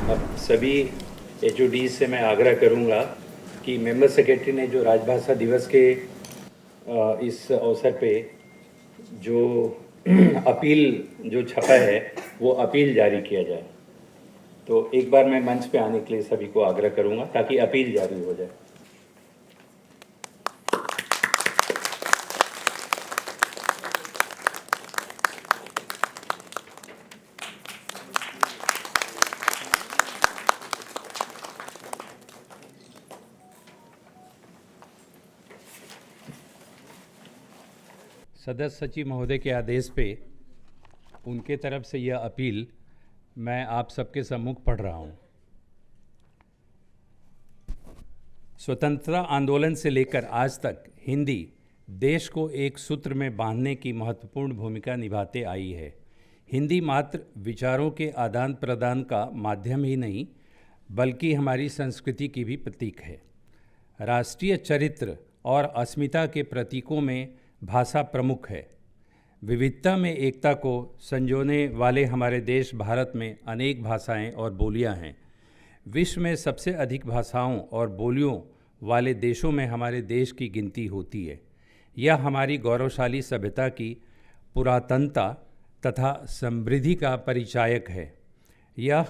अब सभी एचओडी से मैं आग्रह करूंगा कि मेंबर सेक्रेटरी ने जो राजभाषा दिवस के इस अवसर पे जो अपील जो छपा है वो अपील जारी किया जाए। तो एक बार मैं मंच पे आने के लिए सभी को आग्रह करूंगा ताकि अपील जारी हो जाए। सदस्य सचिव महोदय के आदेश पे उनके तरफ से यह अपील मैं आप सबके सम्मुख पढ़ रहा हूँ। स्वतंत्रता आंदोलन से लेकर आज तक हिंदी देश को एक सूत्र में बांधने की महत्वपूर्ण भूमिका निभाते आई है। हिंदी मात्र विचारों के आदान प्रदान का माध्यम ही नहीं बल्कि हमारी संस्कृति की भी प्रतीक है। राष्ट्रीय चरित्र और अस्मिता के प्रतीकों में भाषा प्रमुख है। विविधता में एकता को संजोने वाले हमारे देश भारत में अनेक भाषाएं और बोलियां हैं। विश्व में सबसे अधिक भाषाओं और बोलियों वाले देशों में हमारे देश की गिनती होती है। यह हमारी गौरवशाली सभ्यता की पुरातनता तथा समृद्धि का परिचायक है। यह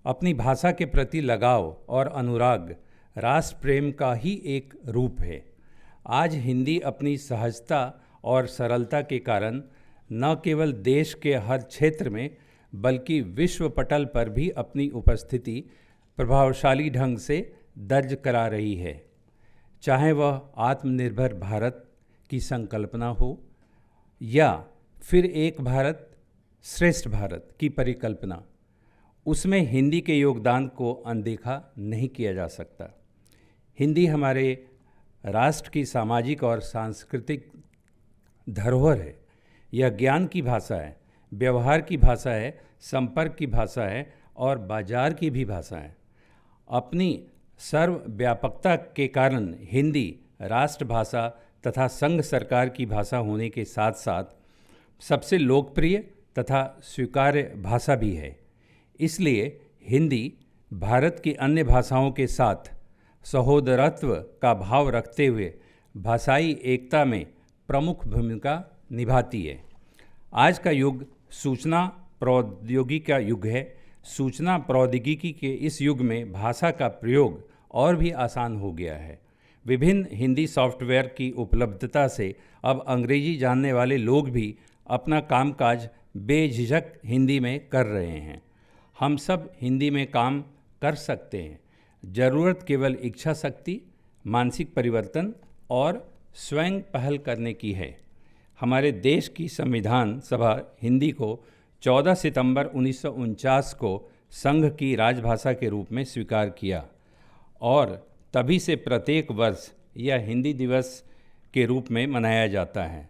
अपनी भाषा के प्रति लगाव और अनुराग राष्ट्र प्रेम का ही एक रूप है। आज हिंदी अपनी सहजता और सरलता के कारण न केवल देश के हर क्षेत्र में बल्कि विश्व पटल पर भी अपनी उपस्थिति प्रभावशाली ढंग से दर्ज करा रही है। चाहे वह आत्मनिर्भर भारत की संकल्पना हो या फिर एक भारत श्रेष्ठ भारत की परिकल्पना, उसमें हिंदी के योगदान को अनदेखा नहीं किया जा सकता। हिंदी हमारे राष्ट्र की सामाजिक और सांस्कृतिक धरोहर है। यह ज्ञान की भाषा है, व्यवहार की भाषा है, संपर्क की भाषा है और बाजार की भी भाषा है। अपनी सर्वव्यापकता के कारण हिंदी राष्ट्रभाषा तथा संघ सरकार की भाषा होने के साथ साथ सबसे लोकप्रिय तथा स्वीकार्य भाषा भी है। इसलिए हिंदी भारत की अन्य भाषाओं के साथ सहोदरत्व का भाव रखते हुए भाषाई एकता में प्रमुख भूमिका निभाती है। आज का युग सूचना प्रौद्योगिकी का युग है। सूचना प्रौद्योगिकी के इस युग में भाषा का प्रयोग और भी आसान हो गया है। विभिन्न हिंदी सॉफ्टवेयर की उपलब्धता से अब अंग्रेजी जानने वाले लोग भी अपना कामकाज बेझिझक हिंदी में कर रहे हैं। हम सब हिंदी में काम कर सकते हैं। ज़रूरत केवल इच्छा शक्ति, मानसिक परिवर्तन और स्वयं पहल करने की है। हमारे देश की संविधान सभा हिंदी को 14 सितंबर 1949 को संघ की राजभाषा के रूप में स्वीकार किया और तभी से प्रत्येक वर्ष यह हिंदी दिवस के रूप में मनाया जाता है।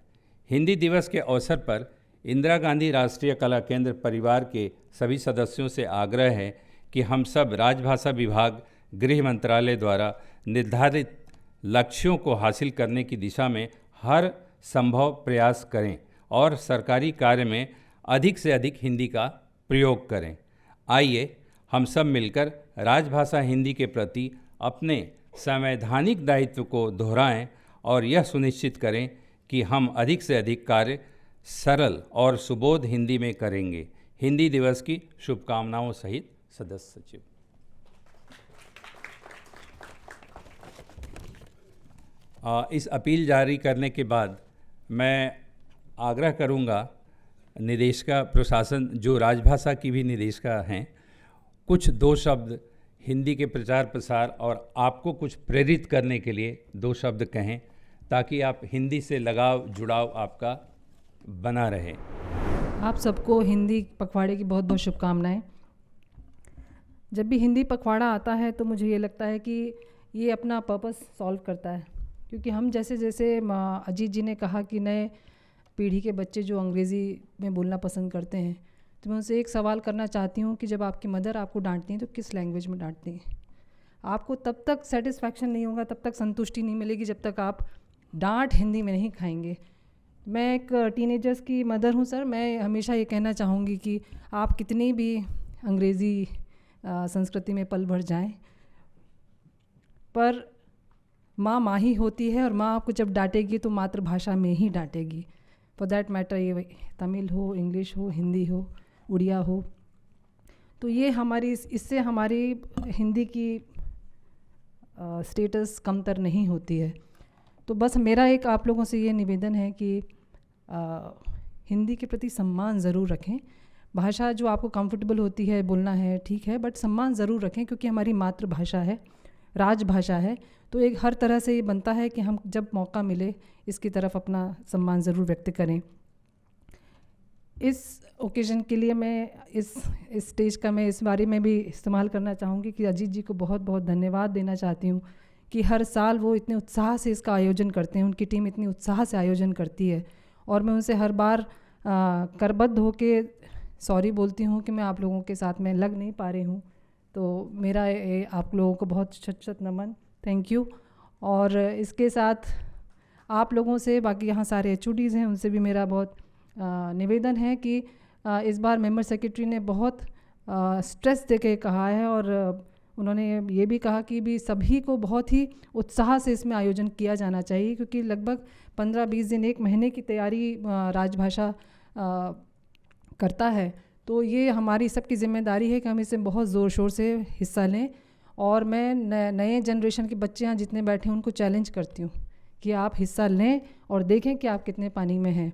हिंदी दिवस के अवसर पर इंदिरा गांधी राष्ट्रीय कला केंद्र परिवार के सभी सदस्यों से आग्रह है कि हम सब राजभाषा विभाग, गृह मंत्रालय द्वारा निर्धारित लक्ष्यों को हासिल करने की दिशा में हर संभव प्रयास करें और सरकारी कार्य में अधिक से अधिक हिंदी का प्रयोग करें। आइए हम सब मिलकर राजभाषा हिंदी के प्रति अपने संवैधानिक दायित्व को दोहराएं और यह सुनिश्चित करें कि हम अधिक से अधिक कार्य सरल और सुबोध हिंदी में करेंगे। हिंदी दिवस की शुभकामनाओं सहित सदस्य सचिव। इस अपील जारी करने के बाद मैं आग्रह करूंगा निदेशिका प्रशासन, जो राजभाषा की भी निदेशिका हैं, कुछ दो शब्द हिंदी के प्रचार प्रसार और आपको कुछ प्रेरित करने के लिए दो शब्द कहें ताकि आप हिंदी से लगाव जुड़ाव आपका बना रहे। आप सबको हिंदी पखवाड़े की बहुत बहुत शुभकामनाएं। जब भी हिंदी पखवाड़ा आता है तो मुझे ये लगता है कि ये अपना पर्पस सॉल्व करता है, क्योंकि हम जैसे जैसे अजीत जी ने कहा कि नए पीढ़ी के बच्चे जो अंग्रेज़ी में बोलना पसंद करते हैं, तो मैं उनसे एक सवाल करना चाहती हूँ कि जब आपकी मदर आपको डांटती हैं तो किस लैंग्वेज में डांटती हैं? आपको तब तक सेटिस्फैक्शन नहीं होगा, तब तक संतुष्टि नहीं मिलेगी जब तक आप डांट हिंदी में नहीं खाएंगे। मैं एक टीनेजर्स की मदर हूँ सर। मैं हमेशा ये कहना चाहूँगी कि आप कितनी भी अंग्रेज़ी संस्कृति में पल भर जाएं। पर माँ माँ ही होती है और माँ आपको जब डांटेगी तो मातृभाषा में ही डांटेगी। फॉर दैट मैटर ये तमिल हो, इंग्लिश हो, हिंदी हो, उड़िया हो। तो ये हमारी इससे हमारी हिंदी की स्टेटस कमतर नहीं होती है। तो बस मेरा एक आप लोगों से ये निवेदन है कि हिंदी के प्रति सम्मान ज़रूर रखें। भाषा जो आपको कंफर्टेबल होती है बोलना है ठीक है, बट सम्मान ज़रूर रखें क्योंकि हमारी मातृभाषा है, राजभाषा है। तो एक हर तरह से ये बनता है कि हम जब मौका मिले इसकी तरफ अपना सम्मान ज़रूर व्यक्त करें। इस ओकेज़न के लिए मैं इस स्टेज का मैं इस बारे में भी इस्तेमाल करना चाहूँगी कि अजीत जी को बहुत बहुत धन्यवाद देना चाहती हूँ कि हर साल वो इतने उत्साह से इसका आयोजन करते हैं, उनकी टीम इतनी उत्साह से आयोजन करती है और मैं उनसे हर बार करबद्ध होके सॉरी बोलती हूँ कि मैं आप लोगों के साथ में लग नहीं पा रही हूँ। तो मेरा आप लोगों को बहुत शत शत नमन, थैंक यू। और इसके साथ आप लोगों से, बाकी यहाँ सारे HODs हैं, उनसे भी मेरा बहुत निवेदन है कि इस बार मेंबर सेक्रेटरी ने बहुत स्ट्रेस देके कहा है और उन्होंने ये भी कहा कि भी सभी को बहुत ही उत्साह से इसमें आयोजन किया जाना चाहिए क्योंकि लगभग 15-20 दिन, 1 महीने की तैयारी राजभाषा करता है। तो ये हमारी सबकी जिम्मेदारी है कि हम इसमें बहुत ज़ोर शोर से हिस्सा लें। और मैं नए जनरेशन के बच्चे यहाँ जितने बैठे हैं उनको चैलेंज करती हूँ कि आप हिस्सा लें और देखें कि आप कितने पानी में हैं।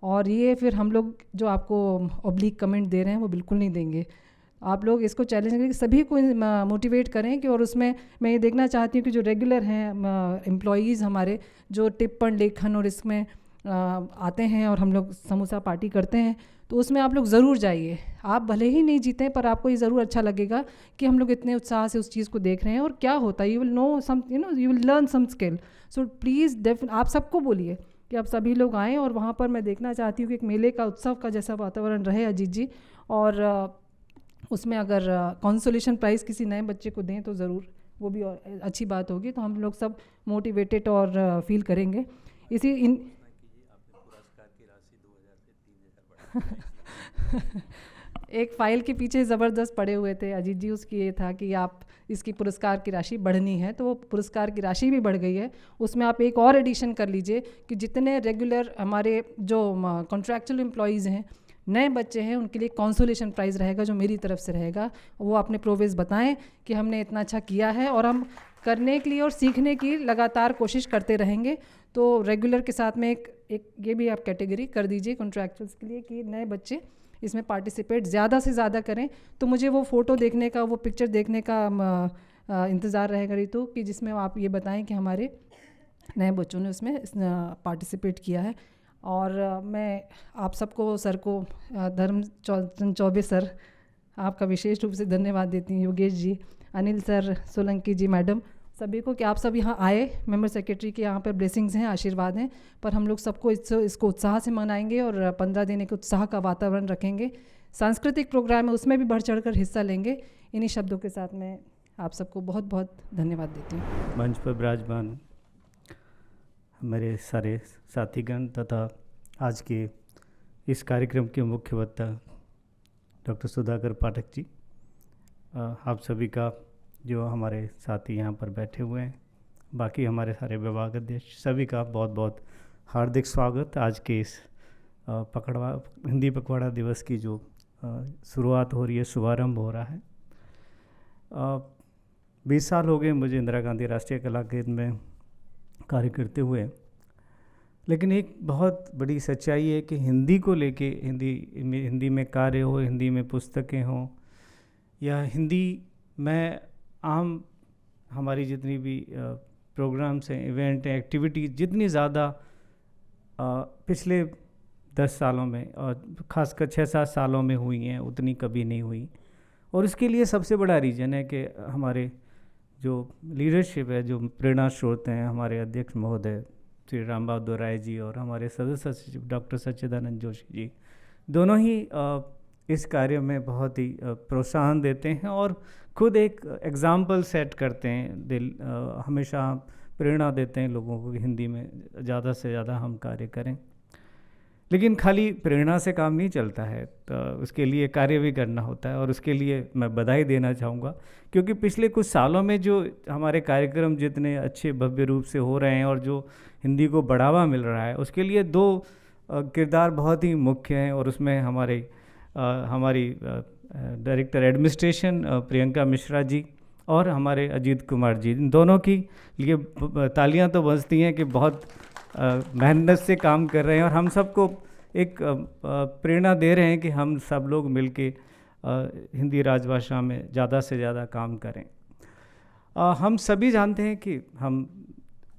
और ये फिर हम लोग जो आपको ऑब्लिक कमेंट दे रहे हैं वो बिल्कुल नहीं देंगे। आप लोग इसको चैलेंज करें, सभी को मोटिवेट करें कि और उसमें मैं ये देखना चाहती हूँ कि जो रेगुलर हैं एम्प्लॉयज़ हमारे जो टिप्पण लेखन और इसमें आते हैं और हम लोग समोसा पार्टी करते हैं तो उसमें आप लोग ज़रूर जाइए। आप भले ही नहीं जीतें पर आपको ये ज़रूर अच्छा लगेगा कि हम लोग इतने उत्साह से उस चीज़ को देख रहे हैं और क्या होता है, you will know some, you will learn some skill. So please आप सबको बोलिए कि आप सभी लोग आएँ और वहाँ पर मैं देखना चाहती हूँ कि एक मेले का, उत्सव का जैसा वातावरण रहे अजीत जी। और उसमें अगर कंसोलेशन प्राइज़ किसी नए बच्चे को दें तो ज़रूर वो भी और अच्छी बात होगी। तो हम लोग सब मोटिवेटेड और फील करेंगे। इसी इन एक फ़ाइल के पीछे ज़बरदस्त पड़े हुए थे अजीत जी, उसकी ये था कि आप इसकी पुरस्कार की राशि बढ़नी है, तो वो पुरस्कार की राशि भी बढ़ गई है। उसमें आप एक और एडिशन कर लीजिए कि जितने रेगुलर हमारे जो कॉन्ट्रैक्चुअल एम्प्लॉयज़ हैं, नए बच्चे हैं, उनके लिए कंसोलेशन प्राइज़ रहेगा जो मेरी तरफ से रहेगा। वो अपने प्रोग्रेस बताएं कि हमने इतना अच्छा किया है और हम करने के लिए और सीखने की लगातार कोशिश करते रहेंगे। तो रेगुलर के साथ में एक ये भी आप कैटेगरी कर दीजिए कॉन्ट्रैक्चुअल्स के लिए कि नए बच्चे इसमें पार्टिसिपेट ज़्यादा से ज़्यादा करें। तो मुझे वो फ़ोटो देखने का, वो पिक्चर देखने का इंतज़ार रहेगा रितु कि जिसमें आप ये बताएं कि हमारे नए बच्चों ने उसमें पार्टिसिपेट किया है। और मैं आप सबको, सर को, धर्मचंद चौबे सर, आपका विशेष रूप से धन्यवाद देती हूँ, योगेश जी, अनिल सर, सोलंकी जी, मैडम, सभी को कि आप सब यहाँ आए। मेंबर सेक्रेटरी के यहाँ पर ब्लेसिंग्स हैं, आशीर्वाद हैं, पर हम लोग सबको इसको उत्साह से मनाएंगे और 15 दिन एक उत्साह का वातावरण रखेंगे। सांस्कृतिक प्रोग्राम है उसमें भी बढ़ चढ़ कर हिस्सा लेंगे। इन्हीं शब्दों के साथ मैं आप सबको बहुत बहुत धन्यवाद देती हूँ। मंच पर विराजमान मेरे सारे साथीगण तथा आज के इस कार्यक्रम के मुख्य वक्ता डॉक्टर सुधाकर पाठक जी, आप सभी का, जो हमारे साथी यहाँ पर बैठे हुए हैं, बाकी हमारे सारे विभाग अध्यक्ष, सभी का बहुत बहुत हार्दिक स्वागत। आज के इस हिंदी पखवाड़ा दिवस की जो शुरुआत हो रही है, शुभारंभ हो रहा है। 20 साल हो गए मुझे इंदिरा गांधी राष्ट्रीय कला केंद्र में कार्य करते हुए, लेकिन एक बहुत बड़ी सच्चाई है कि हिंदी को लेके, हिंदी में कार्य हो, हिंदी में पुस्तकें हों या हिंदी में आम हमारी जितनी भी प्रोग्राम्स हैं, इवेंट हैं, एक्टिविटीज़ जितनी ज़्यादा पिछले 10 सालों में और ख़ासकर 6-7 सालों में हुई हैं, उतनी कभी नहीं हुई। और इसके लिए सबसे बड़ा रीज़न है कि हमारे जो लीडरशिप है, जो प्रेरणा स्रोत हैं, हमारे अध्यक्ष महोदय श्री राम बहादुर राय जी और हमारे सदस्य सचिव डॉक्टर सच्चिदानंद जोशी जी, दोनों ही इस कार्य में बहुत ही प्रोत्साहन देते हैं और खुद एक एग्ज़ाम्पल सेट करते हैं, हमेशा प्रेरणा देते हैं लोगों को कि हिंदी में ज़्यादा से ज़्यादा हम कार्य करें। लेकिन खाली प्रेरणा से काम नहीं चलता है, तो उसके लिए कार्य भी करना होता है। और उसके लिए मैं बधाई देना चाहूँगा, क्योंकि पिछले कुछ सालों में जो हमारे कार्यक्रम जितने अच्छे भव्य रूप से हो रहे हैं और जो हिंदी को बढ़ावा मिल रहा है, उसके लिए दो किरदार बहुत ही मुख्य हैं। और उसमें हमारी डायरेक्टर एडमिनिस्ट्रेशन प्रियंका मिश्रा जी और हमारे अजीत कुमार जी, इन दोनों की लिए तालियां तो बजती हैं कि बहुत मेहनत से काम कर रहे हैं और हम सबको एक प्रेरणा दे रहे हैं कि हम सब लोग मिलके हिंदी राजभाषा में ज़्यादा से ज़्यादा काम करें। हम सभी जानते हैं कि हम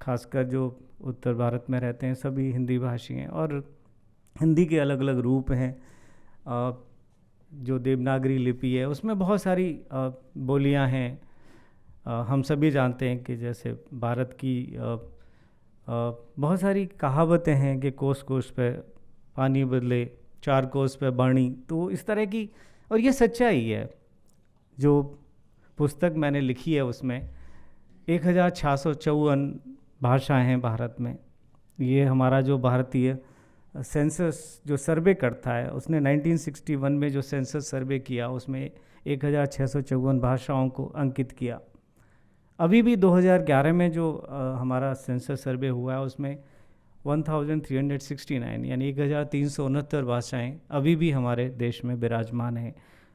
खासकर जो उत्तर भारत में रहते हैं सभी हिंदी भाषी हैं और हिंदी के अलग अलग रूप हैं। जो देवनागरी लिपि है उसमें बहुत सारी बोलियां हैं। हम सभी जानते हैं कि जैसे भारत की बहुत सारी कहावतें हैं कि कोस कोस पे पानी बदले, चार कोस पे बाणी, तो इस तरह की, और ये सच्चाई है। जो पुस्तक मैंने लिखी है उसमें 1654 भाषाएं हैं भारत में। ये हमारा जो भारतीय सेंसस जो सर्वे करता है उसने 1961 में जो सेंसस सर्वे किया उसमें 1654 भाषाओं को अंकित किया। अभी भी 2011 में जो हमारा सेंसस सर्वे हुआ है उसमें 1369 यानी 1369 भाषाएं अभी भी हमारे देश में विराजमान हैं।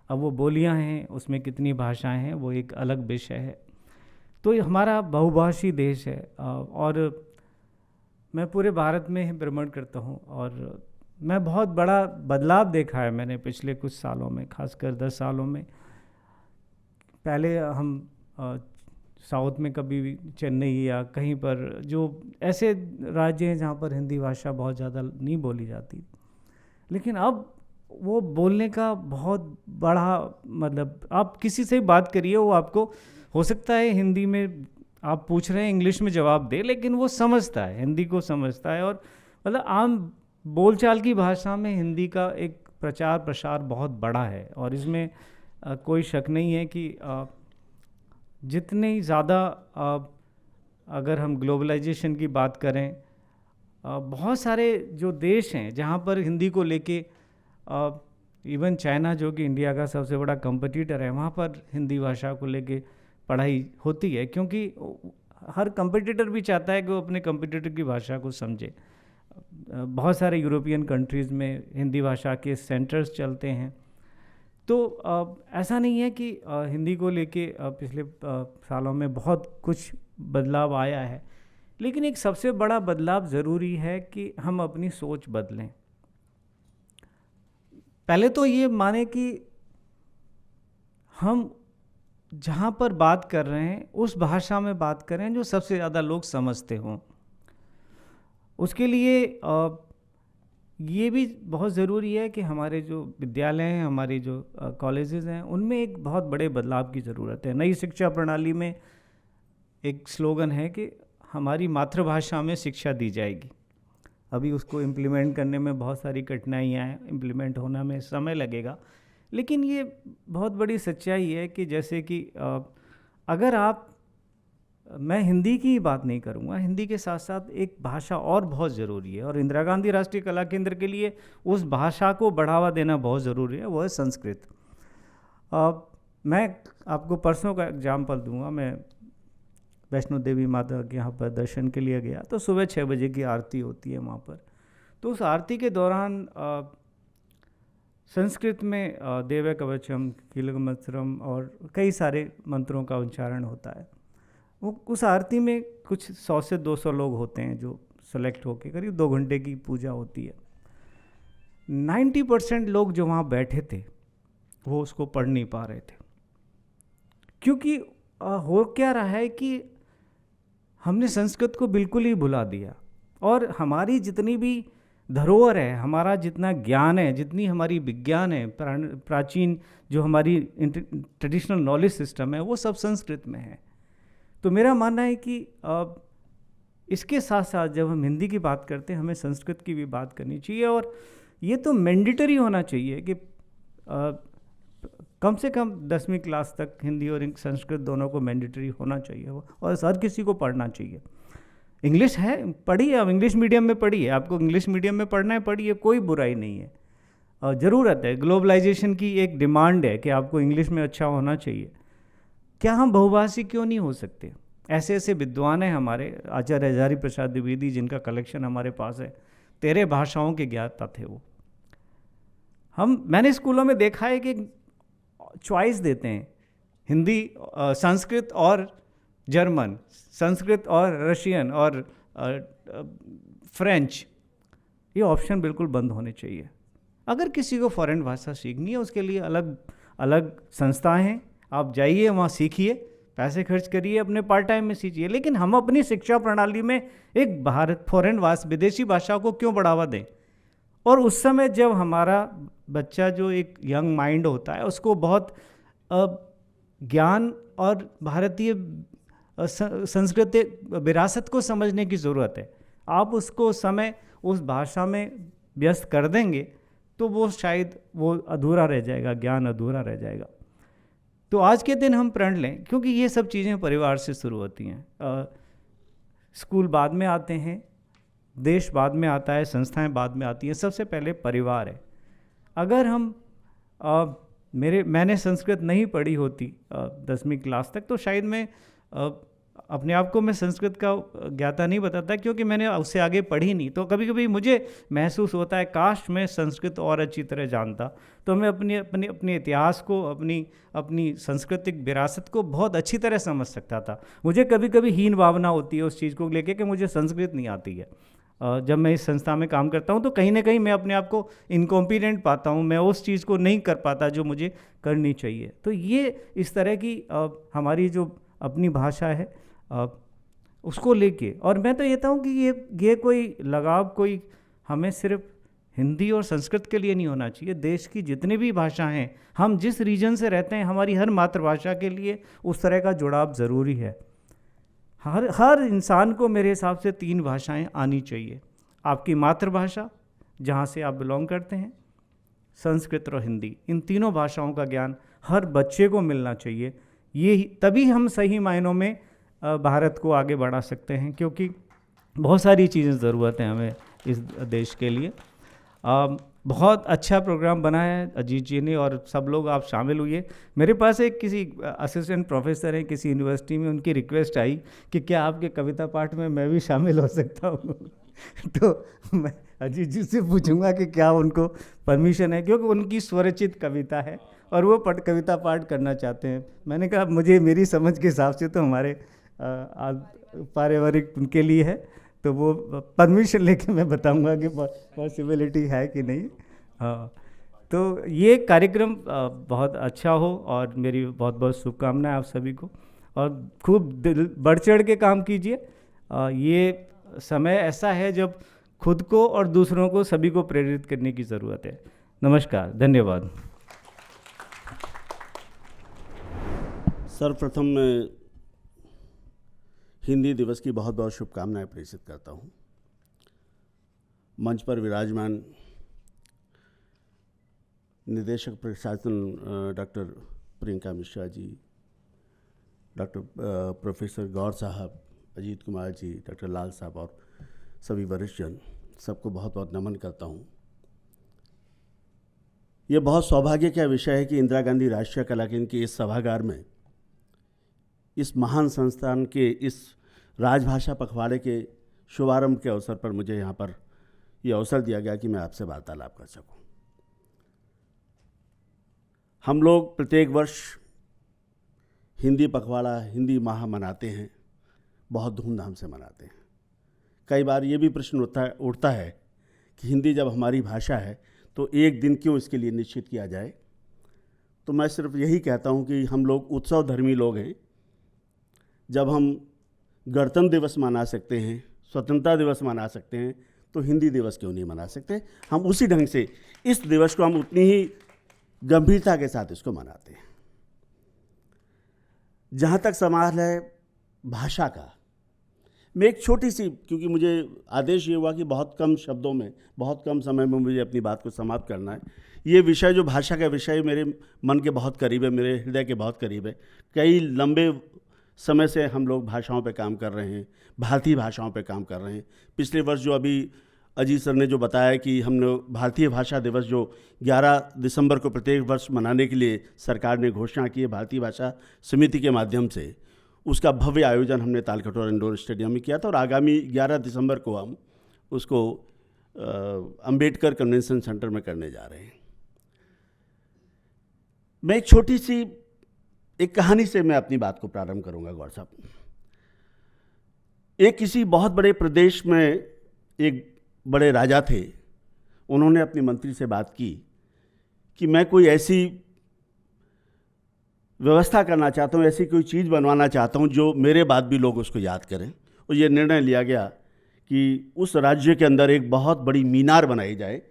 अब वो बोलियां हैं, उसमें कितनी भाषाएं हैं वो एक अलग विषय है। तो ये हमारा बहुभाषी देश है और मैं पूरे भारत में भ्रमण करता हूँ और मैं बहुत बड़ा बदलाव देखा है मैंने पिछले कुछ सालों में, खासकर 10 सालों में। पहले हम साउथ में कभी भी चेन्नई या कहीं पर जो ऐसे राज्य हैं जहाँ पर हिंदी भाषा बहुत ज़्यादा नहीं बोली जाती, लेकिन अब वो बोलने का बहुत बड़ा, मतलब आप किसी से बात करिए वो आपको, हो सकता है हिंदी में आप पूछ रहे हैं इंग्लिश में जवाब दे, लेकिन वो समझता है, हिंदी को समझता है। और मतलब आम बोलचाल की भाषा में हिंदी का एक प्रचार प्रसार बहुत बड़ा है और इसमें कोई शक नहीं है कि जितनी ज़्यादा अगर हम ग्लोबलाइजेशन की बात करें, बहुत सारे जो देश हैं जहाँ पर हिंदी को लेके, इवन चाइना जो कि इंडिया का सबसे बड़ा कंपटीटर है, वहाँ पर हिंदी भाषा को लेके पढ़ाई होती है, क्योंकि हर कंपटीटर भी चाहता है कि वो अपने कंपटीटर की भाषा को समझे। बहुत सारे यूरोपियन कंट्रीज़ में हिंदी भाषा के सेंटर्स चलते हैं। तो ऐसा नहीं है कि हिंदी को लेके पिछले सालों में बहुत कुछ बदलाव आया है, लेकिन एक सबसे बड़ा बदलाव ज़रूरी है कि हम अपनी सोच बदलें। पहले तो ये माने कि हम जहाँ पर बात कर रहे हैं उस भाषा में बात करें जो सबसे ज़्यादा लोग समझते हों। उसके लिए ये भी बहुत ज़रूरी है कि हमारे जो विद्यालय हैं, हमारे जो कॉलेजेस हैं, उनमें एक बहुत बड़े बदलाव की ज़रूरत है। नई शिक्षा प्रणाली में एक स्लोगन है कि हमारी मातृभाषा में शिक्षा दी जाएगी। अभी उसको इम्प्लीमेंट करने में बहुत सारी कठिनाइयाँ हैं, इम्प्लीमेंट होने में समय लगेगा, लेकिन ये बहुत बड़ी सच्चाई है कि जैसे कि अगर आप, मैं हिंदी की बात नहीं करूँगा, हिंदी के साथ साथ एक भाषा और बहुत ज़रूरी है और इंदिरा गांधी राष्ट्रीय कला केंद्र के लिए उस भाषा को बढ़ावा देना बहुत ज़रूरी है, वो है संस्कृत। मैं आपको परसों का एग्जाम्पल दूंगा। मैं वैष्णो देवी माता के यहाँ पर दर्शन के लिए गया, तो सुबह 6 बजे की आरती होती है वहाँ पर। तो उस आरती के दौरान संस्कृत में देव कवचम, कीलकमस्त्रम और कई सारे मंत्रों का उच्चारण होता है। वो उस आरती में कुछ 100 से 200 लोग होते हैं जो सेलेक्ट होके, करीब 2 घंटे की पूजा होती है। 90% लोग जो वहाँ बैठे थे वो उसको पढ़ नहीं पा रहे थे, क्योंकि हो क्या रहा है कि हमने संस्कृत को बिल्कुल ही भुला दिया और हमारी जितनी भी धरोहर है, हमारा जितना ज्ञान है, जितनी हमारी विज्ञान है, प्राचीन जो हमारी ट्रेडिशनल नॉलेज सिस्टम है, वो सब संस्कृत में है। तो मेरा मानना है कि इसके साथ साथ जब हम हिंदी की बात करते हैं, हमें संस्कृत की भी बात करनी चाहिए और ये तो मैंडेटरी होना चाहिए कि कम से कम 10वीं क्लास तक हिंदी और संस्कृत दोनों को मैंडेटरी होना चाहिए और हर किसी को पढ़ना चाहिए। इंग्लिश है, पढ़िए, आप इंग्लिश मीडियम में पढ़िए, आपको इंग्लिश मीडियम में पढ़ना है पढ़िए, कोई बुराई नहीं है। और ज़रूरत है, ग्लोबलाइजेशन की एक डिमांड है कि आपको इंग्लिश में अच्छा होना चाहिए। क्या हम बहुभाषी क्यों नहीं हो सकते? ऐसे ऐसे विद्वान हैं हमारे, आचार्य हजारी प्रसाद द्विवेदी, जिनका कलेक्शन हमारे पास है, 13 भाषाओं के ज्ञाता थे वो। मैंने स्कूलों में देखा है कि चॉइस देते हैं, हिंदी, संस्कृत और जर्मन, संस्कृत और रशियन और फ्रेंच। ये ऑप्शन बिल्कुल बंद होने चाहिए। अगर किसी को फॉरेन भाषा सीखनी है, उसके लिए अलग अलग संस्थाएं हैं, आप जाइए वहाँ सीखिए, पैसे खर्च करिए, अपने पार्ट टाइम में सीखिए। लेकिन हम अपनी शिक्षा प्रणाली में एक फॉरेन विदेशी भाषा को क्यों बढ़ावा दें? और उस समय जब हमारा बच्चा, जो एक यंग माइंड होता है, उसको बहुत ज्ञान और भारतीय संस्कृति विरासत को समझने की ज़रूरत है। आप उसको समय उस भाषा में व्यस्त कर देंगे तो वो शायद वो अधूरा रह जाएगा, ज्ञान अधूरा रह जाएगा। तो आज के दिन हम प्रण लें, क्योंकि ये सब चीज़ें परिवार से शुरू होती हैं। स्कूल बाद में आते हैं, देश बाद में आता है, संस्थाएं बाद में आती हैं, सबसे पहले परिवार है। अगर हम मैंने संस्कृत नहीं पढ़ी होती 10वीं क्लास तक, तो शायद मैं अपने आप को मैं संस्कृत का ज्ञाता नहीं बताता, क्योंकि मैंने उससे आगे पढ़ी नहीं। तो कभी कभी मुझे महसूस होता है काश मैं संस्कृत और अच्छी तरह जानता, तो मैं अपने इतिहास को, अपनी सांस्कृतिक विरासत को बहुत अच्छी तरह समझ सकता था। मुझे कभी कभी हीन भावना होती है उस चीज़ को लेके कि मुझे संस्कृत नहीं आती है। जब मैं इस संस्था में काम करता हूँ तो कहीं ना कहीं मैं अपने आप को इनकॉम्पिटेंट पाता हूँ, मैं उस चीज़ को नहीं कर पाता जो मुझे करनी चाहिए। तो ये इस तरह की हमारी जो अपनी भाषा है उसको लेके, और मैं तो कहता हूँ कि ये कोई लगाव कोई हमें सिर्फ हिंदी और संस्कृत के लिए नहीं होना चाहिए। देश की जितनी भी भाषाएं हैं, हम जिस रीजन से रहते हैं, हमारी हर मातृभाषा के लिए उस तरह का जुड़ाव ज़रूरी है। हर इंसान को मेरे हिसाब से 3 भाषाएं आनी चाहिए। आपकी मातृभाषा जहाँ से आप बिलोंग करते हैं, संस्कृत और हिंदी, इन तीनों भाषाओं का ज्ञान हर बच्चे को मिलना चाहिए। तभी हम सही मायनों में भारत को आगे बढ़ा सकते हैं, क्योंकि बहुत सारी चीज़ें ज़रूरत है हमें इस देश के लिए। बहुत अच्छा प्रोग्राम बनाया है अजीत जी ने, और सब लोग आप शामिल हुए। मेरे पास एक किसी असिस्टेंट प्रोफेसर हैं किसी यूनिवर्सिटी में, उनकी रिक्वेस्ट आई कि क्या आपके कविता पाठ में मैं भी शामिल हो सकता हूँ। तो मैं अजीत जी से पूछूंगा कि क्या उनको परमिशन है, क्योंकि उनकी स्वरचित कविता है और वो कविता पाठ करना चाहते हैं। मैंने कहा मेरी समझ के हिसाब से तो हमारे पारिवारिक उनके लिए है, तो वो परमिशन लेके मैं बताऊंगा कि पॉसिबिलिटी है कि नहीं। हाँ, तो ये कार्यक्रम बहुत अच्छा हो और मेरी बहुत बहुत शुभकामनाएं आप सभी को, और खूब बढ़ चढ़ के काम कीजिए। ये समय ऐसा है जब खुद को और दूसरों को सभी को प्रेरित करने की ज़रूरत है। नमस्कार, धन्यवाद। सर्वप्रथम मैं हिंदी दिवस की बहुत बहुत शुभकामनाएं प्रेषित करता हूं। मंच पर विराजमान निदेशक प्रशासन doctor Priyanka Mishra ji, doctor professor गौर साहब, अजीत कुमार जी, डॉक्टर लाल साहब और सभी वरिष्ठ जन, सबको बहुत बहुत नमन करता हूं। ये बहुत सौभाग्य का विषय है कि इंदिरा गांधी राष्ट्रीय कला केंद्र के इस सभागार में, इस महान संस्थान के इस राजभाषा पखवाड़े के शुभारंभ के अवसर पर मुझे यहाँ पर यह अवसर दिया गया कि मैं आपसे वार्तालाप कर सकूं। हम लोग प्रत्येक वर्ष हिंदी पखवाड़ा, हिंदी माह मनाते हैं, बहुत धूमधाम से मनाते हैं। कई बार ये भी प्रश्न उठता है कि हिंदी जब हमारी भाषा है तो एक दिन क्यों इसके लिए निश्चित किया जाए। तो मैं सिर्फ यही कहता हूँ कि हम लोग उत्सव धर्मी लोग हैं। जब हम गणतंत्र दिवस मना सकते हैं, स्वतंत्रता दिवस मना सकते हैं, तो हिंदी दिवस क्यों नहीं मना सकते। हम उसी ढंग से इस दिवस को हम उतनी ही गंभीरता के साथ इसको मनाते हैं। जहाँ तक सवाल है भाषा का, मैं एक छोटी सी, क्योंकि मुझे आदेश ये हुआ कि बहुत कम शब्दों में, बहुत कम समय में मुझे अपनी बात को समाप्त करना है। ये विषय, जो भाषा का विषय, मेरे मन के बहुत करीब है, मेरे हृदय के बहुत करीब है। कई लंबे समय से हम लोग भाषाओं पे काम कर रहे हैं, भारतीय भाषाओं पे काम कर रहे हैं। पिछले वर्ष जो अभी अजीत सर ने जो बताया कि हमने भारतीय भाषा दिवस जो 11 दिसंबर को प्रत्येक वर्ष मनाने के लिए सरकार ने घोषणा की है भारतीय भाषा समिति के माध्यम से, उसका भव्य आयोजन हमने तालकटोरा इंडोर स्टेडियम में किया था और आगामी 11 दिसंबर को हम उसको अंबेडकर कन्वेंशन सेंटर में करने जा रहे हैं। मैं एक छोटी सी एक कहानी से मैं अपनी बात को प्रारंभ करूंगा गौर साहब। एक किसी बहुत बड़े प्रदेश में एक बड़े राजा थे। उन्होंने अपने मंत्री से बात की कि मैं कोई ऐसी व्यवस्था करना चाहता हूँ, ऐसी कोई चीज़ बनवाना चाहता हूँ जो मेरे बाद भी लोग उसको याद करें। और ये निर्णय लिया गया कि उस राज्य के अंदर एक बहुत बड़ी मीनार बनाई जाए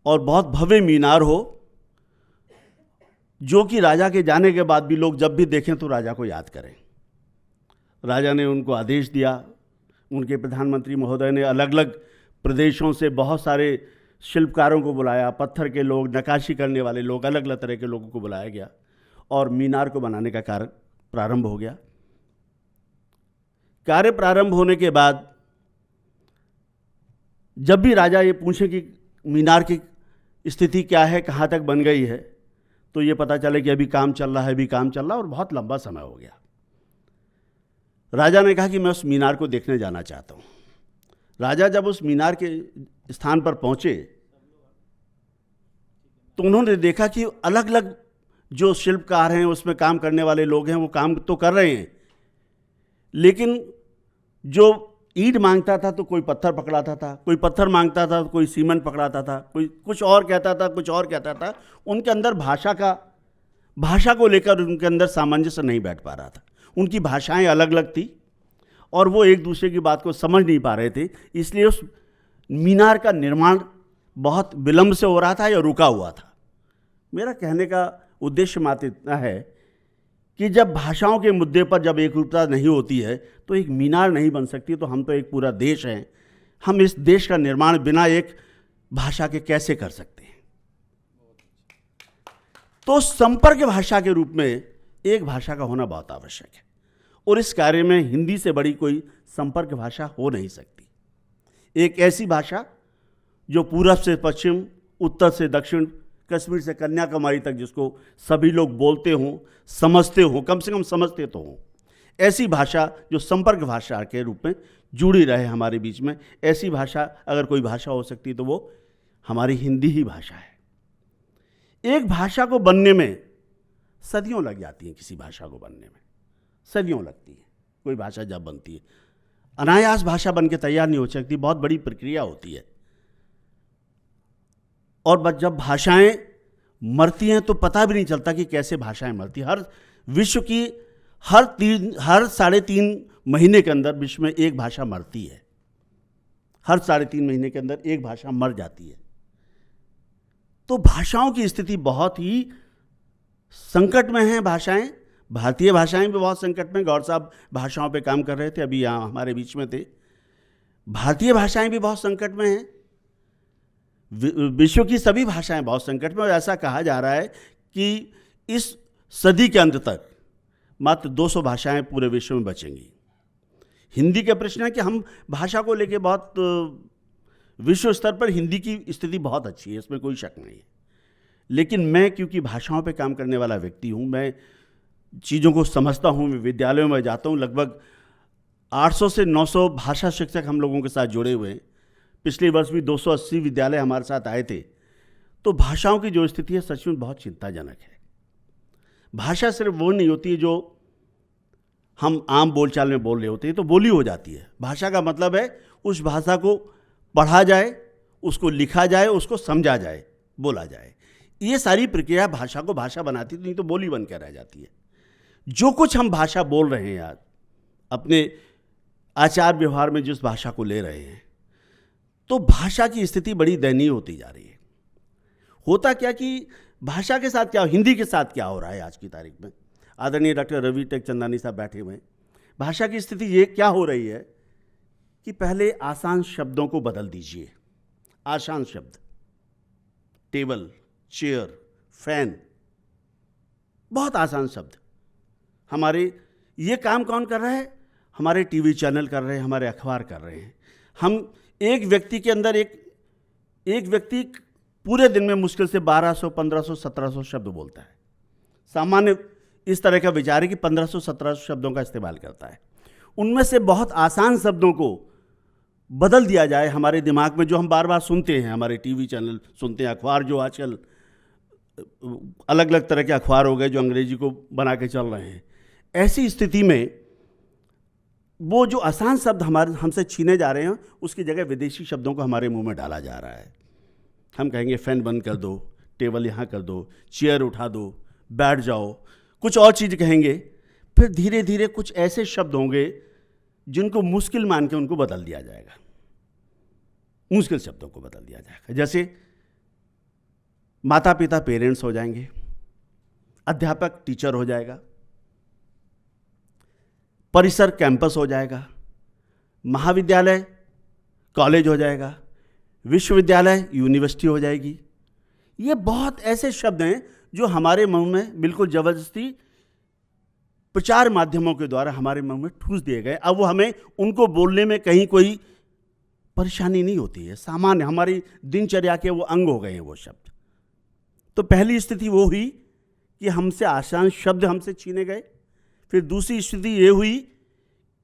और बहुत भव्य मीनार हो, जो कि राजा के जाने के बाद भी लोग जब भी देखें तो राजा को याद करें। राजा ने उनको आदेश दिया। उनके प्रधानमंत्री महोदय ने अलग अलग प्रदेशों से बहुत सारे शिल्पकारों को बुलाया, पत्थर के लोग, नक्काशी करने वाले लोग, अलग अलग तरह के लोगों को बुलाया गया और मीनार को बनाने का कार्य प्रारंभ हो गया। कार्य प्रारंभ होने के बाद जब भी राजा ये पूछे कि मीनार की स्थिति क्या है, कहाँ तक बन गई है, तो ये पता चले कि अभी काम चल रहा है, अभी काम चल रहा है और बहुत लंबा समय हो गया। राजा ने कहा कि मैं उस मीनार को देखने जाना चाहता हूँ। राजा जब उस मीनार के स्थान पर पहुंचे तो उन्होंने देखा कि अलग अलग जो शिल्पकार हैं, उसमें काम करने वाले लोग हैं, वो काम तो कर रहे हैं, लेकिन जो ईंट मांगता था तो कोई पत्थर पकड़ाता था, कोई पत्थर मांगता था तो कोई सीमेंट पकड़ाता था, कोई कुछ और कहता था, कुछ और कहता था। उनके अंदर भाषा को लेकर उनके अंदर सामंजस्य नहीं बैठ पा रहा था। उनकी भाषाएं अलग अलग थी और वो एक दूसरे की बात को समझ नहीं पा रहे थे। इसलिए उस मीनार का निर्माण बहुत विलंब से हो रहा था या रुका हुआ था। मेरा कहने का उद्देश्य मात्र इतना है कि जब भाषाओं के मुद्दे पर जब एकरूपता नहीं होती है तो एक मीनार नहीं बन सकती। तो हम तो एक पूरा देश हैं, हम इस देश का निर्माण बिना एक भाषा के कैसे कर सकते हैं। तो संपर्क भाषा के रूप में एक भाषा का होना बहुत आवश्यक है और इस कार्य में हिंदी से बड़ी कोई संपर्क भाषा हो नहीं सकती। एक ऐसी भाषा जो पूरब से पश्चिम, उत्तर से दक्षिण, कश्मीर से कन्याकुमारी तक जिसको सभी लोग बोलते हों, समझते हों, कम से कम समझते तो हों, ऐसी भाषा जो संपर्क भाषा के रूप में जुड़ी रहे हमारे बीच में। ऐसी भाषा अगर कोई भाषा हो सकती तो वो हमारी हिंदी ही भाषा है। एक भाषा को बनने में सदियों लग जाती हैं। किसी भाषा को बनने में सदियों लगती है। कोई भाषा जब बनती है, अनायास भाषा बन के तैयार नहीं हो सकती, बहुत बड़ी प्रक्रिया होती है। और जब भाषाएं मरती हैं तो पता भी नहीं चलता कि कैसे भाषाएं मरती। हर विश्व की हर 3.5 महीने के अंदर विश्व में एक भाषा मरती है। हर 3.5 महीने के अंदर एक भाषा मर जाती है। तो भाषाओं की स्थिति बहुत ही संकट में है। भाषाएं, भारतीय भाषाएं भी बहुत संकट में। गौर साहब भाषाओं पे काम कर रहे थे, अभी यहाँ हमारे बीच में थे। भारतीय भाषाएं भी बहुत संकट में हैं। विश्व की सभी भाषाएं बहुत संकट में। और ऐसा कहा जा रहा है कि इस सदी के अंत तक मात्र 200 भाषाएं पूरे विश्व में बचेंगी। हिंदी का प्रश्न है कि हम भाषा को लेकर बहुत विश्व स्तर पर हिंदी की स्थिति बहुत अच्छी है, इसमें कोई शक नहीं है। लेकिन मैं क्योंकि भाषाओं पे काम करने वाला व्यक्ति हूँ, मैं चीज़ों को समझता हूँ। मैं विद्यालयों में जाता हूँ, लगभग 800 से 900 भाषा शिक्षक हम लोगों के साथ जुड़े हुए हैं। पिछले वर्ष भी 280 विद्यालय हमारे साथ आए थे। तो भाषाओं की जो स्थिति है सच में बहुत चिंताजनक है। भाषा सिर्फ वो नहीं होती है जो हम आम बोलचाल में बोल रहे होते हैं, तो बोली हो जाती है। भाषा का मतलब है उस भाषा को पढ़ा जाए, उसको लिखा जाए, उसको समझा जाए, बोला जाए। ये सारी प्रक्रिया भाषा को भाषा बनाती, नहीं तो बोली बन के रह जाती है। जो कुछ हम भाषा बोल रहे हैं आज, अपने आचार व्यवहार में जिस भाषा को ले रहे हैं, तो भाषा की स्थिति बड़ी दयनीय होती जा रही है। होता क्या कि भाषा के साथ क्या, हिंदी के साथ क्या हो रहा है आज की तारीख में। आदरणीय डॉक्टर रवि टेकचंदानी साहब बैठे हुए हैं। भाषा की स्थिति ये क्या हो रही है कि पहले आसान शब्दों को बदल दीजिए। आसान शब्द, टेबल, चेयर, फैन, बहुत आसान शब्द। हमारे ये काम कौन कर रहा है? हमारे टीवी चैनल कर रहे हैं, हमारे अखबार कर रहे हैं। हम एक व्यक्ति के अंदर एक व्यक्ति पूरे दिन में मुश्किल से 1200, 1500, 1700 शब्द बोलता है। सामान्य इस तरह का विचार है कि 1500, 1700 शब्दों का इस्तेमाल करता है। उनमें से बहुत आसान शब्दों को बदल दिया जाए हमारे दिमाग में, जो हम बार बार सुनते हैं, हमारे टीवी चैनल सुनते हैं, अखबार जो आजकल अलग अलग तरह के अखबार हो गए जो अंग्रेजी को बना के चल रहे हैं। ऐसी स्थिति में वो जो आसान शब्द हमसे छीने जा रहे हैं, उसकी जगह विदेशी शब्दों को हमारे मुंह में डाला जा रहा है। हम कहेंगे फैन बंद कर दो, टेबल यहाँ कर दो, चेयर उठा दो, बैठ जाओ, कुछ और चीज़ कहेंगे। फिर धीरे धीरे कुछ ऐसे शब्द होंगे जिनको मुश्किल मान के उनको बदल दिया जाएगा, मुश्किल शब्दों को बदल दिया जाएगा। जैसे माता पिता पेरेंट्स हो जाएंगे, अध्यापक टीचर हो जाएगा, परिसर कैंपस हो जाएगा, महाविद्यालय कॉलेज हो जाएगा, विश्वविद्यालय यूनिवर्सिटी हो जाएगी। ये बहुत ऐसे शब्द हैं जो हमारे मुंह में बिल्कुल ज़बरदस्ती प्रचार माध्यमों के द्वारा हमारे मुंह में ठूस दिए गए। अब वो हमें उनको बोलने में कहीं कोई परेशानी नहीं होती है, सामान्य हमारी दिनचर्या के वो अंग हो गए हैं वो शब्द। तो पहली स्थिति वो हुई कि हमसे आसान शब्द हमसे छीने गए। फिर दूसरी स्थिति ये हुई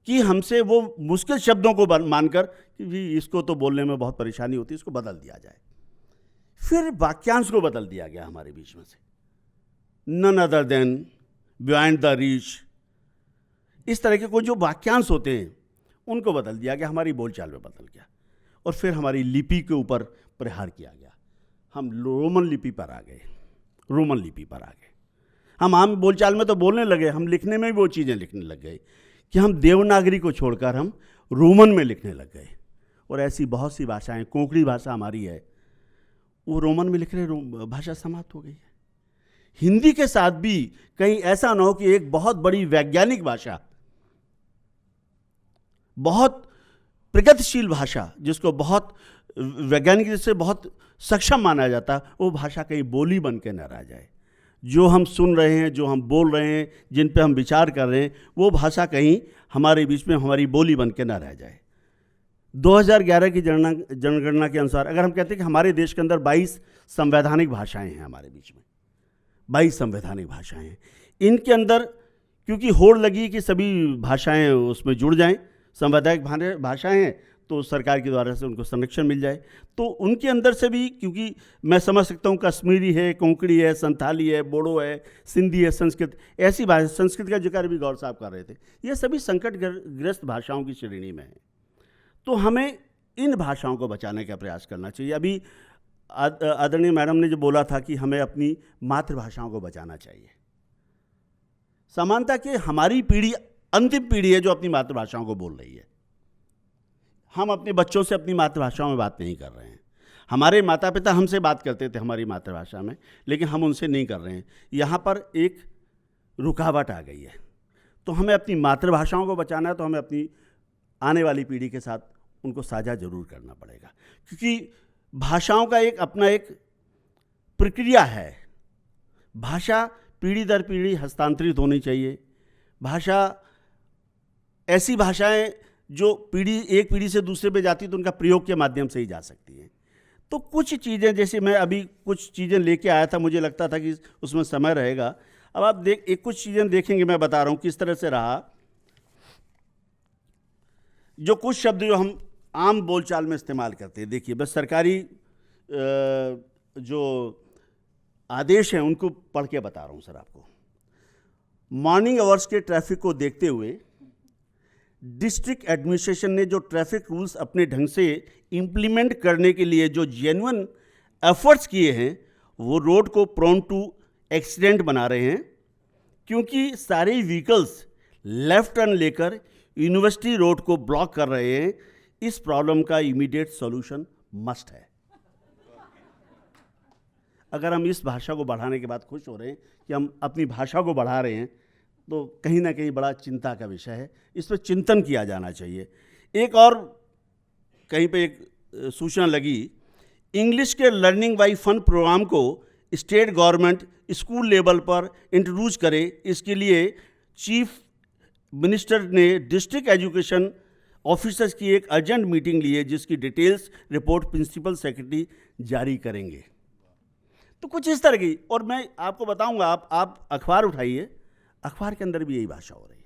कि हमसे वो मुश्किल शब्दों को मानकर कि जी इसको तो बोलने में बहुत परेशानी होती है, इसको बदल दिया जाए। फिर वाक्यांश को बदल दिया गया हमारे बीच में से, none other than, beyond the reach, इस तरह के कोई जो वाक्यांश होते हैं उनको बदल दिया गया, हमारी बोलचाल में बदल गया। और फिर हमारी लिपि के ऊपर प्रहार किया गया। हम रोमन लिपि पर आ गए, रोमन लिपि पर आ गए। हम आम बोलचाल में तो बोलने लगे, हम लिखने में भी वो चीज़ें लिखने लग गए कि हम देवनागरी को छोड़कर हम रोमन में लिखने लग गए। और ऐसी बहुत सी भाषाएं, कोंकणी भाषा हमारी है, वो रोमन में लिख रहे, भाषा समाप्त हो गई है। हिंदी के साथ भी कहीं ऐसा ना हो कि एक बहुत बड़ी वैज्ञानिक भाषा, बहुत प्रगतिशील भाषा, जिसको बहुत वैज्ञानिक से बहुत सक्षम माना जाता, वो भाषा कहीं बोली बन के न रह जाए। जो हम सुन रहे हैं, जो हम बोल रहे हैं, जिन पे हम विचार कर रहे हैं, वो भाषा कहीं हमारे बीच में हमारी बोली बन के न रह जाए। 2011 की जनगणना के अनुसार अगर हम कहते हैं कि हमारे देश के अंदर 22 संवैधानिक भाषाएं हैं, हमारे बीच में 22 संवैधानिक भाषाएं हैं। इनके अंदर क्योंकि होड़ लगी कि सभी भाषाएं उसमें जुड़ जाएं, संवैधानिक भाषाएं हैं तो सरकार के द्वारा से उनको संरक्षण मिल जाए, तो उनके अंदर से भी, क्योंकि मैं समझ सकता हूँ कश्मीरी है, कोंकणी है, संथाली है, बोडो है, सिंधी है, संस्कृत, ऐसी भाषा, संस्कृत का जिक्र भी गौर साहब कर रहे थे, ये सभी संकटग्रस्त भाषाओं की श्रेणी में है। तो हमें इन भाषाओं को बचाने का प्रयास करना चाहिए। अभी आदरणीय मैडम ने जो बोला था कि हमें अपनी मातृभाषाओं को बचाना चाहिए। समानता कि हमारी पीढ़ी अंतिम पीढ़ी है जो अपनी मातृभाषाओं को बोल रही है। हम अपने बच्चों से अपनी मातृभाषा में बात नहीं कर रहे हैं। हमारे माता पिता हमसे बात करते थे हमारी मातृभाषा में, लेकिन हम उनसे नहीं कर रहे हैं। यहाँ पर एक रुकावट आ गई है। तो हमें अपनी मातृभाषाओं को बचाना है, तो हमें अपनी आने वाली पीढ़ी के साथ उनको साझा जरूर करना पड़ेगा, क्योंकि भाषाओं का एक अपना एक प्रक्रिया है। भाषा पीढ़ी दर पीढ़ी हस्तांतरित होनी चाहिए। भाषा ऐसी भाषाएं जो एक पीढ़ी से दूसरे पे जाती तो उनका प्रयोग के माध्यम से ही जा सकती हैं। तो कुछ चीज़ें, जैसे मैं अभी कुछ चीज़ें लेके आया था, मुझे लगता था कि उसमें समय रहेगा। अब आप कुछ चीज़ें देखेंगे, मैं बता रहा हूँ किस तरह से रहा। जो कुछ शब्द जो हम आम बोलचाल में इस्तेमाल करते हैं, देखिए बस सरकारी जो आदेश हैं उनको पढ़ के बता रहा हूँ सर आपको। मॉर्निंग आवर्स के ट्रैफिक को देखते हुए डिस्ट्रिक्ट एडमिनिस्ट्रेशन ने जो ट्रैफिक रूल्स अपने ढंग से इम्प्लीमेंट करने के लिए जो जेन्युइन एफर्ट्स किए हैं, वो रोड को प्रोन टू एक्सीडेंट बना रहे हैं, क्योंकि सारे व्हीकल्स लेफ्ट टर्न लेकर यूनिवर्सिटी रोड को ब्लॉक कर रहे हैं। इस प्रॉब्लम का इमीडिएट सॉल्यूशन मस्ट है। अगर हम इस भाषा को बढ़ाने के बाद खुश हो रहे हैं कि हम अपनी भाषा को बढ़ा रहे हैं, तो कहीं ना कहीं बड़ा चिंता का विषय है। इस पर चिंतन किया जाना चाहिए। एक और कहीं पे एक सूचना लगी, इंग्लिश के लर्निंग बाई फन प्रोग्राम को स्टेट गवर्नमेंट स्कूल लेवल पर इंट्रोड्यूस करे। इसके लिए चीफ मिनिस्टर ने डिस्ट्रिक्ट एजुकेशन ऑफिसर्स की एक अर्जेंट मीटिंग ली है, जिसकी डिटेल्स रिपोर्ट प्रिंसिपल सेक्रेटरी जारी करेंगे। तो कुछ इस तरह की, और मैं आपको बताऊंगा, आप अखबार उठाइए, अखबार के अंदर भी यही भाषा हो रही है।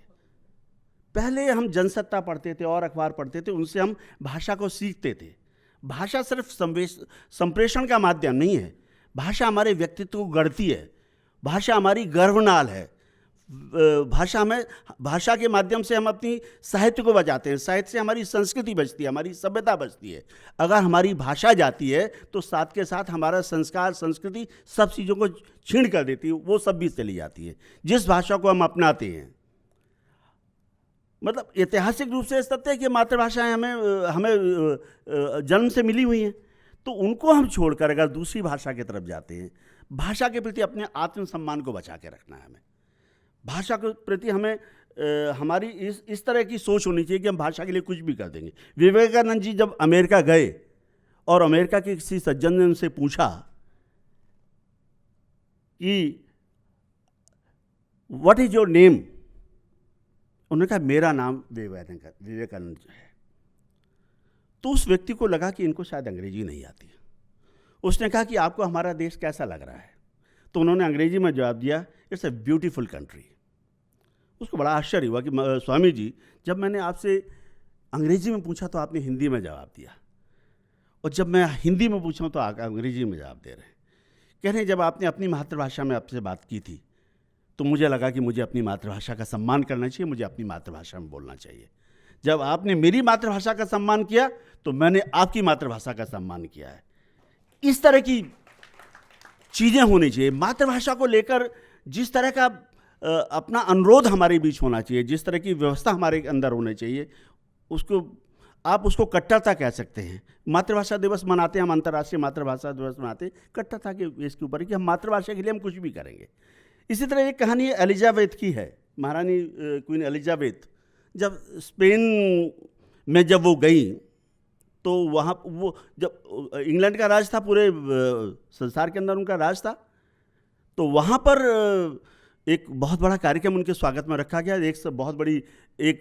पहले हम जनसत्ता पढ़ते थे और अखबार पढ़ते थे, उनसे हम भाषा को सीखते थे। भाषा सिर्फ संप्रेषण का माध्यम नहीं है, भाषा हमारे व्यक्तित्व को गढ़ती है, भाषा हमारी गर्वनाल है। भाषा के माध्यम से हम अपनी साहित्य को बचाते हैं, साहित्य से हमारी संस्कृति बचती है, हमारी सभ्यता बचती है। अगर हमारी भाषा जाती है तो साथ के साथ हमारा संस्कार, संस्कृति, सब चीज़ों को छीन कर देती है, वो सब भी चली जाती है। जिस भाषा को हम अपनाते हैं, मतलब ऐतिहासिक रूप से सत्य है कि मातृभाषाएं हमें जन्म से मिली हुई हैं, तो उनको हम छोड़कर अगर दूसरी भाषा की तरफ जाते हैं, भाषा के प्रति अपने आत्मसम्मान को बचा के रखना है। हमें भाषा के प्रति हमारी इस तरह की सोच होनी चाहिए कि हम भाषा के लिए कुछ भी कर देंगे। विवेकानंद जी जब अमेरिका गए और अमेरिका के किसी सज्जन ने उनसे पूछा कि व्हाट इज योर नेम, उन्होंने कहा मेरा नाम विवेकानंद है। तो उस व्यक्ति को लगा कि इनको शायद अंग्रेजी नहीं आती। उसने कहा कि आपको हमारा देश कैसा लग रहा है? तो उन्होंने अंग्रेजी में जवाब दिया, इट्स अ ब्यूटीफुल कंट्री। उसको बड़ा आश्चर्य हुआ कि स्वामी जी, जब मैंने आपसे अंग्रेजी में पूछा तो आपने हिंदी में जवाब दिया, और जब मैं हिंदी में पूछा तो आप अंग्रेजी में जवाब दे रहे हैं। कह रहे हैं जब आपने अपनी मातृभाषा में आपसे बात की थी तो मुझे लगा कि मुझे अपनी मातृभाषा का सम्मान करना चाहिए, मुझे अपनी मातृभाषा में बोलना चाहिए। जब आपने मेरी मातृभाषा का सम्मान किया तो मैंने आपकी मातृभाषा का सम्मान किया है। इस तरह की चीज़ें होनी चाहिए। मातृभाषा को लेकर जिस तरह का अपना अनुरोध हमारे बीच होना चाहिए, जिस तरह की व्यवस्था हमारे अंदर होनी चाहिए, आप उसको कट्टरता कह सकते हैं। मातृभाषा दिवस मनाते हैं हम, अंतर्राष्ट्रीय मातृभाषा दिवस मनाते हैं, कट्टरता के इसके ऊपर कि हम मातृभाषा के लिए हम कुछ भी करेंगे। इसी तरह एक कहानी एलिजाबेथ की है, महारानी क्वीन एलिजाबेथ। जब स्पेन में जब वो गई तो वहाँ वो जब इंग्लैंड का राज था, पूरे संसार के अंदर उनका राज था, तो वहाँ पर एक बहुत बड़ा कार्यक्रम उनके स्वागत में रखा गया। एक बहुत बड़ी एक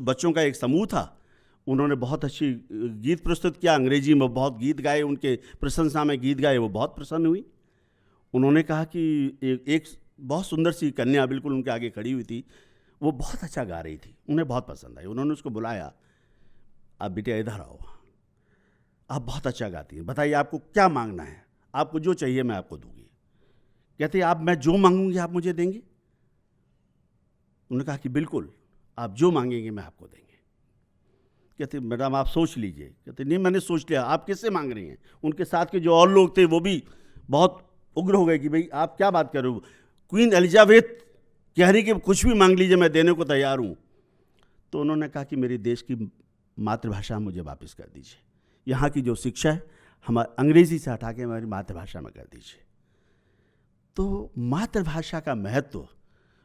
बच्चों का एक समूह था, उन्होंने बहुत अच्छी गीत प्रस्तुत किया, अंग्रेजी में बहुत गीत गाए, उनके प्रशंसा में गीत गाए, वो बहुत प्रसन्न हुई। उन्होंने कहा कि एक बहुत सुंदर सी कन्या बिल्कुल उनके आगे खड़ी हुई थी, वो बहुत अच्छा गा रही थी, उन्हें बहुत पसंद आई। उन्होंने उसको बुलाया, आप बेटे इधर आओ, आप बहुत अच्छा गाती हैं, बताइए आपको क्या मांगना है, आपको जो चाहिए मैं आपको दूंगी। कहते आप मैं जो मांगूंगी आप मुझे देंगे? उन्होंने कहा कि बिल्कुल, आप जो मांगेंगे मैं आपको देंगे। कहते मैडम आप सोच लीजिए। कहते नहीं मैंने सोच लिया। आप किससे मांग रही हैं? उनके साथ के जो और लोग थे वो भी बहुत उग्र हो गए कि भाई आप क्या बात कर रहे हो, क्वीन एलिजाबेथ कह रही कि कुछ भी मांग लीजिए मैं देने को तैयार हूँ। तो उन्होंने कहा कि मेरी देश की मातृभाषा मुझे वापस कर दीजिए, यहाँ की जो शिक्षा है हमारे अंग्रेजी से हटा के हमारी मातृभाषा में कर दीजिए। तो मातृभाषा का महत्व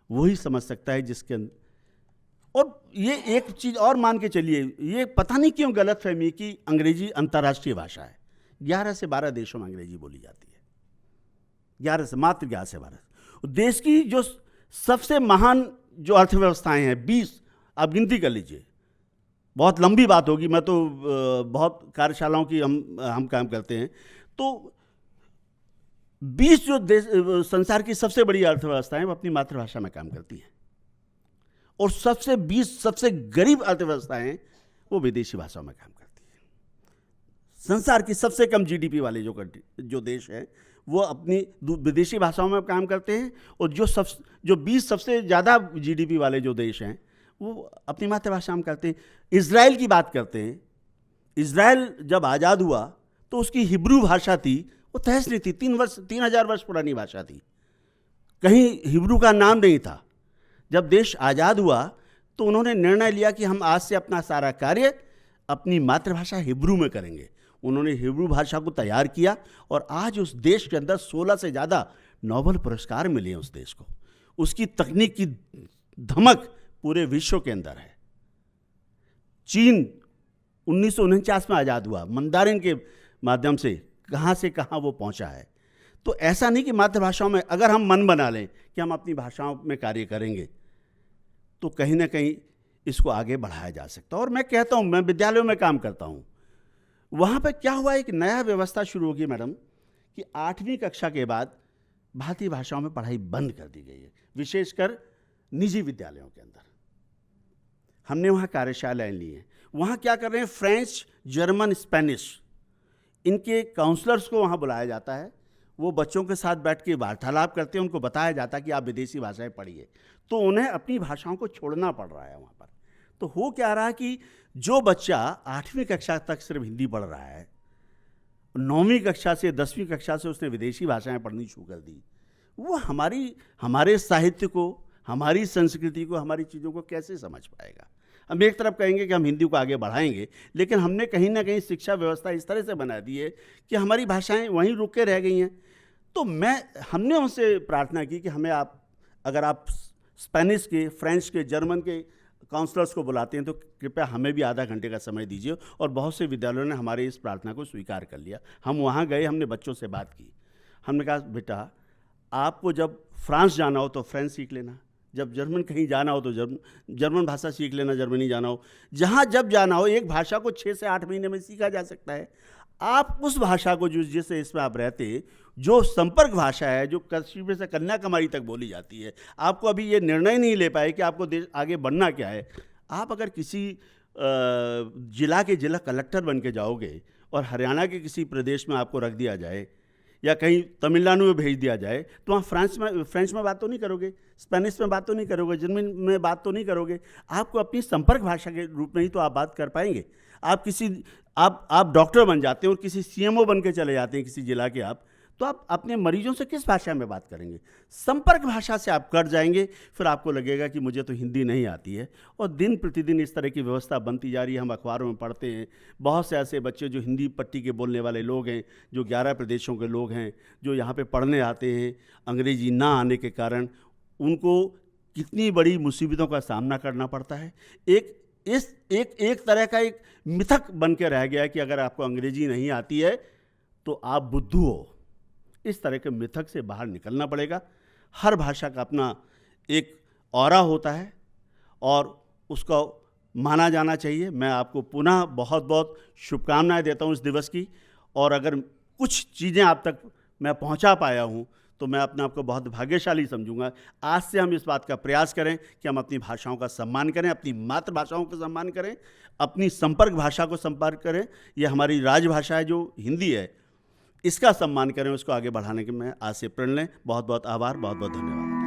वही समझ सकता है जिसके अंदर। और ये एक चीज़ और मान के चलिए, ये पता नहीं क्यों गलतफहमी कि अंग्रेजी अंतर्राष्ट्रीय भाषा है। 11 से 12 देशों में अंग्रेजी बोली जाती है, 11 से 12। देश की जो सबसे महान जो अर्थव्यवस्थाएं हैं 20, आप गिनती कर लीजिए, बहुत लंबी बात होगी, मैं तो बहुत कार्यशालाओं की हम काम करते हैं। तो 20 जो देश संसार की सबसे बड़ी अर्थव्यवस्थाएं वो अपनी मातृभाषा में काम करती हैं, और 20 सबसे गरीब अर्थव्यवस्थाएं वो विदेशी भाषाओं में काम करती हैं। संसार की सबसे कम जीडीपी वाले जो देश हैं वो अपनी विदेशी भाषाओं में काम करते हैं, और जो 20 सबसे ज़्यादा जीडीपी वाले जो देश हैं वो अपनी मातृभाषा में करते हैं। इज़राइल की बात करते हैं। इज़राइल जब आज़ाद हुआ तो उसकी हिब्रू भाषा थी, वो तहस नहीं थी, 3000 वर्ष पुरानी भाषा थी, कहीं हिब्रू का नाम नहीं था। जब देश आज़ाद हुआ तो उन्होंने निर्णय लिया कि हम आज से अपना सारा कार्य अपनी मातृभाषा हिब्रू में करेंगे। उन्होंने हिब्रू भाषा को तैयार किया, और आज उस देश के अंदर 16 से ज़्यादा नोबेल पुरस्कार मिले हैं उस देश को। उसकी तकनीक की धमक पूरे विश्व के अंदर है। चीन 1949 में आज़ाद हुआ, मंदारिन के माध्यम से कहाँ से कहाँ वो पहुँचा है। तो ऐसा नहीं कि मातृभाषाओं में अगर हम मन बना लें कि हम अपनी भाषाओं में कार्य करेंगे तो कहीं ना कहीं इसको आगे बढ़ाया जा सकता है। और मैं कहता हूँ, मैं विद्यालयों में काम करता हूँ, वहाँ पर क्या हुआ, एक नया व्यवस्था शुरू होगी मैडम कि 8वीं कक्षा के बाद भारतीय भाषाओं में पढ़ाई बंद कर दी गई है, विशेषकर निजी विद्यालयों के अंदर। हमने वहाँ कार्यशालाएं ली हैं। वहाँ क्या कर रहे हैं, फ्रेंच, जर्मन, स्पेनिश, इनके काउंसलर्स को वहाँ बुलाया जाता है। वो बच्चों के साथ बैठ के वार्तालाप करते हैं, उनको बताया जाता है कि आप विदेशी भाषाएं पढ़िए। तो उन्हें अपनी भाषाओं को छोड़ना पड़ रहा है वहाँ पर। तो हो क्या रहा है कि जो बच्चा 8वीं कक्षा तक सिर्फ हिंदी पढ़ रहा है, 9वीं कक्षा से 10वीं कक्षा से उसने विदेशी भाषाएं पढ़नी शुरू कर दी, वो हमारे साहित्य को, हमारी संस्कृति को, हमारी चीज़ों को कैसे समझ पाएगा। हम एक तरफ कहेंगे कि हम हिंदी को आगे बढ़ाएंगे, लेकिन हमने कहीं ना कहीं शिक्षा व्यवस्था इस तरह से बना दी है कि हमारी भाषाएं वहीं रुक के रह गई हैं। तो हमने उनसे प्रार्थना की कि हमें अगर आप स्पेनिश के, फ्रेंच के, जर्मन के काउंसलर्स को बुलाते हैं तो कृपया हमें भी आधा घंटे का समय दीजिए। और बहुत से विद्यालयों ने हमारी इस प्रार्थना को स्वीकार कर लिया। हम वहाँ गए, हमने बच्चों से बात की। हमने कहा, बेटा आपको जब फ्रांस जाना हो तो फ्रेंच सीख लेना, जब जर्मन कहीं जाना हो तो जर्मन भाषा सीख लेना, जर्मनी जाना हो, जहाँ जब जाना हो, एक भाषा को 6 से 8 महीने में सीखा जा सकता है। आप उस भाषा को जिस देश में आप रहते, जो संपर्क भाषा है, जो कश्मीर से कन्याकुमारी तक बोली जाती है, आपको अभी ये निर्णय नहीं ले पाए कि आपको देश आगे बढ़ना क्या है। आप अगर किसी जिला के जिला कलेक्टर बन के जाओगे और हरियाणा के किसी प्रदेश में आपको रख दिया जाए या कहीं तमिलनाडु में भेज दिया जाए, तो वहाँ फ्रेंच में बात तो नहीं करोगे, स्पेनिश में बात तो नहीं करोगे, जर्मन में बात तो नहीं करोगे। आपको अपनी संपर्क भाषा के रूप में ही तो आप बात कर पाएंगे। आप डॉक्टर बन जाते हैं और किसी सीएमओ बन के चले जाते हैं किसी जिला के, तो आप अपने मरीजों से किस भाषा में बात करेंगे। संपर्क भाषा से आप कट जाएंगे, फिर आपको लगेगा कि मुझे तो हिंदी नहीं आती है। और दिन प्रतिदिन इस तरह की व्यवस्था बनती जा रही है। हम अखबारों में पढ़ते हैं, बहुत से ऐसे बच्चे जो हिंदी पट्टी के बोलने वाले लोग हैं, जो 11 प्रदेशों के लोग हैं, जो यहाँ पे पढ़ने आते हैं, अंग्रेजी ना आने के कारण उनको कितनी बड़ी मुसीबतों का सामना करना पड़ता है। एक तरह का एक मिथक बन के रह गया है कि अगर आपको अंग्रेजी नहीं आती है तो आप बुद्धू हो। इस तरह के मिथक से बाहर निकलना पड़ेगा। हर भाषा का अपना एक ऑरा होता है और उसको माना जाना चाहिए। मैं आपको पुनः बहुत बहुत शुभकामनाएं देता हूं इस दिवस की। और अगर कुछ चीज़ें आप तक मैं पहुंचा पाया हूं तो मैं अपने आप को बहुत भाग्यशाली समझूंगा। आज से हम इस बात का प्रयास करें कि हम अपनी भाषाओं का सम्मान करें, अपनी मातृभाषाओं का सम्मान करें, अपनी संपर्क भाषा को संपर्क करें। ये हमारी राजभाषा है जो हिंदी है, इसका सम्मान करें, उसको आगे बढ़ाने के मैं आज से प्रण लें। बहुत बहुत आभार, बहुत बहुत धन्यवाद।